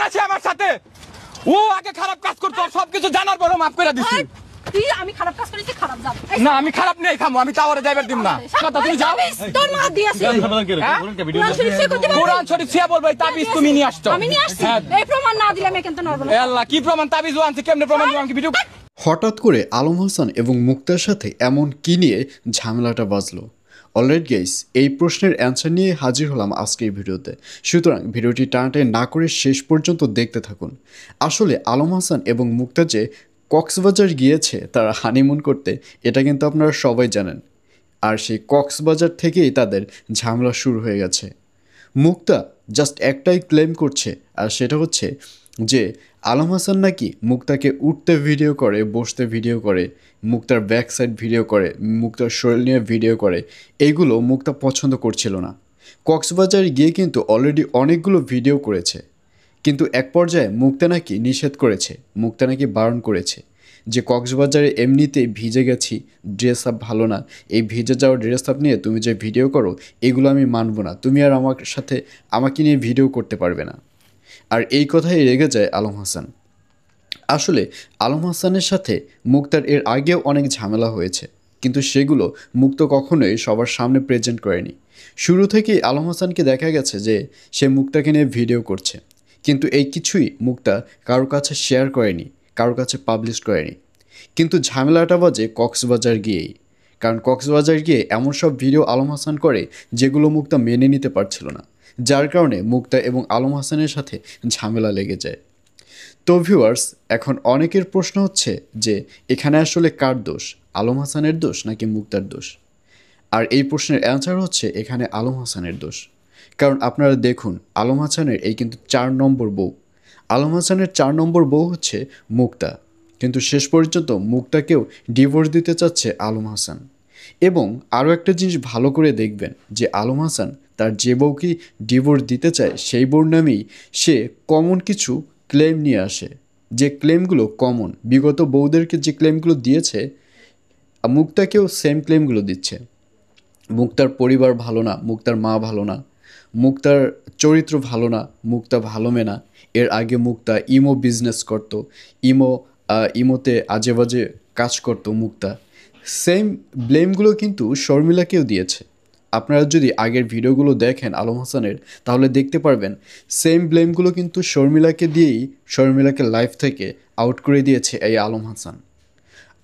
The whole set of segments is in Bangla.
আছে আমার সাথে। ও আগে খারাপ কাজ করতো, সবকিছু জানার পরও মাফ করে দিছি। তুই আমি খারাপ কাজ করেছি, খারাপ যাব না আমি খারাপ নেই খামো, আমি টাওয়ারে যাইবার দিম না। কথা তুমি যাও। তোর মা দিয়েছে কোরআন শরীফ ছিয়া বলবো, এই তাবিজ তুমি নিয়ে আসছো। আমি নিয়ে আসছি, এই প্রমাণ না দিলে আমি এখান থেকে নড়ব না। আল্লাহ কি প্রমাণ? তাবিজ আনছে, কেমনে প্রমাণ দিব? আমাকে ভিডিও। হঠাৎ করে আলম হাসান এবং মুক্তার সাথে এমন কি নিয়ে ঝামেলাটা বাজলো? অলরাইট গাইস, এই প্রশ্নের অ্যান্সার নিয়ে হাজির হলাম আজকের ভিডিওতে। সুতরাং ভিডিওটি টানাটানি না করে শেষ পর্যন্ত দেখতে থাকুন। আসলে আলম হাসান এবং মুক্তা যে কক্সবাজার গিয়েছে তারা হানিমুন করতে, এটা কিন্তু আপনারা সবাই জানেন। আর সেই কক্সবাজার থেকেই তাদের ঝামেলা শুরু হয়ে গেছে। মুক্তা জাস্ট একটাই ক্লেম করছে, আর সেটা হচ্ছে যে আলম হাসান নাকি মুক্তাকে উঠতে ভিডিও করে, বসতে ভিডিও করে, মুক্তার ব্যাক সাইড ভিডিও করে, মুক্তার শরীর নিয়ে ভিডিও করে। এইগুলো মুক্তা পছন্দ করছিল না। কক্সবাজারে গিয়ে কিন্তু অলরেডি অনেকগুলো ভিডিও করেছে, কিন্তু এক পর্যায়ে মুক্তা নাকি নিষেধ করেছে, মুক্তা নাকি বারণ করেছে যে কক্সবাজারে এমনিতেই ভিজে গেছি, ড্রেস আপ ভালো না, এই ভিজে যাওয়া ড্রেস আপ নিয়ে তুমি যে ভিডিও করো এগুলো আমি মানব না, তুমি আর আমার সাথে আমাকে নিয়ে ভিডিও করতে পারবে না। আর এই কথাই রেগে যায় আলম হাসান। আসলে আলম হাসানের সাথে মুক্তার এর আগেও অনেক ঝামেলা হয়েছে, কিন্তু সেগুলো মুক্ত কখনোই সবার সামনে প্রেজেন্ট করেনি। শুরু থেকেই আলম হাসানকে দেখা গেছে যে সে মুক্তাকে নিয়ে ভিডিও করছে, কিন্তু এই কিছুই মুক্তা কারোর কাছে শেয়ার করেনি, কারোর কাছে পাবলিশ করেনি। কিন্তু ঝামেলাটা বাজে কক্সবাজার গিয়েই, কারণ কক্সবাজার গিয়ে এমন সব ভিডিও আলম হাসান করে যেগুলো মুক্তা মেনে নিতে পারছিল না, যার কারণে মুক্তা এবং আলম হাসানের সাথে ঝামেলা লেগে যায়। তো ভিউয়ার্স, এখন অনেকের প্রশ্ন হচ্ছে যে এখানে আসলে কার দোষ, আলম হাসানের দোষ নাকি মুক্তার দোষ? আর এই প্রশ্নের অ্যান্সার হচ্ছে এখানে আলম হাসানের দোষ। কারণ আপনারা দেখুন, আলম হাসানের এই কিন্তু 4 নম্বর বউ। আলম হাসানের 4 নম্বর বউ হচ্ছে মুক্তা, কিন্তু শেষ পর্যন্ত মুক্তাকেও ডিভোর্স দিতে চাচ্ছে আলম হাসান। এবং আরও একটা জিনিস ভালো করে দেখবেন যে আলম হাসান তার যে বউকে ডিভোর্স দিতে চায় সেই বউর নামেই সে কমন কিছু ক্লেম নিয়ে আসে, যে ক্লেমগুলো কমন, বিগত বউদেরকে যে ক্লেমগুলো দিয়েছে মুক্তাকেও সেম ক্লেমগুলো দিচ্ছে। মুক্তার পরিবার ভালো না, মুক্তার মা ভালো না, মুক্তার চরিত্র ভালো না, মুক্তা ভালো মেয়ে না। এর আগে মুক্তা ইমো বিজনেস করতো, ইমোতে আজে বাজে কাজ করতো মুক্তা। সেম ব্লেমগুলো কিন্তু শর্মিলাকেও দিয়েছে। আপনারা যদি আগের ভিডিওগুলো দেখেন আলম হাসানের, তাহলে দেখতে পারবেন সেম ব্লেমগুলো কিন্তু শর্মিলাকে দিয়েই শর্মিলাকে লাইফ থেকে আউট করে দিয়েছে এই আলম হাসান।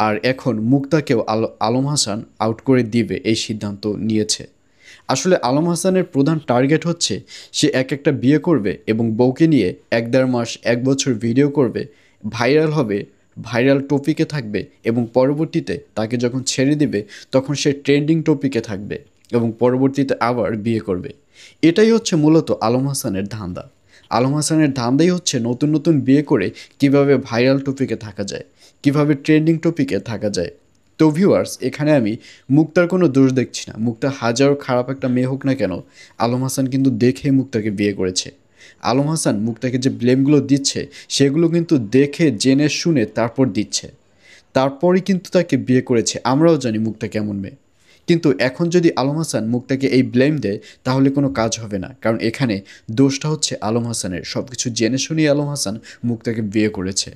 আর এখন মুক্তাকেও আলম হাসান আউট করে দিবে এই সিদ্ধান্ত নিয়েছে। আসলে আলম হাসানের প্রধান টার্গেট হচ্ছে সে একটা বিয়ে করবে এবং বউকে নিয়ে 1-1.5 মাস 1 বছর ভিডিও করবে, ভাইরাল হবে, ভাইরাল টপিকে থাকবে, এবং পরবর্তীতে তাকে যখন ছেড়ে দিবে তখন সে ট্রেন্ডিং টপিকে থাকবে এবং পরবর্তীতে আবার বিয়ে করবে। এটাই হচ্ছে মূলত আলম হাসানের ধান্দা। আলম হাসানের ধান্দাই হচ্ছে নতুন নতুন বিয়ে করে কিভাবে ভাইরাল টপিকে থাকা যায়, কিভাবে ট্রেন্ডিং টপিকে থাকা যায়। তো ভিউয়ার্স, এখানে আমি মুক্তার কোনো দোষ দেখছি না। মুক্তা হাজারো খারাপ একটা মেয়ে হোক না কেন, আলম হাসান কিন্তু দেখে মুক্তাকে বিয়ে করেছে। আলম হাসান মুক্তাকে যে ব্লেমগুলো দিচ্ছে সেগুলো কিন্তু দেখে জেনে শুনে তারপর দিচ্ছে, তারপরই কিন্তু তাকে বিয়ে করেছে। আমরাও জানি মুক্তা কেমন মেয়ে, কিন্তু এখন যদি আলম হাসান মুক্তাকে এই ব্লেম দেয় তাহলে কোনো কাজ হবে না, কারণ এখানে দোষটা হচ্ছে আলম হাসানের। সব কিছু জেনে শুনেই আলম হাসান মুক্তাকে বিয়ে করেছে।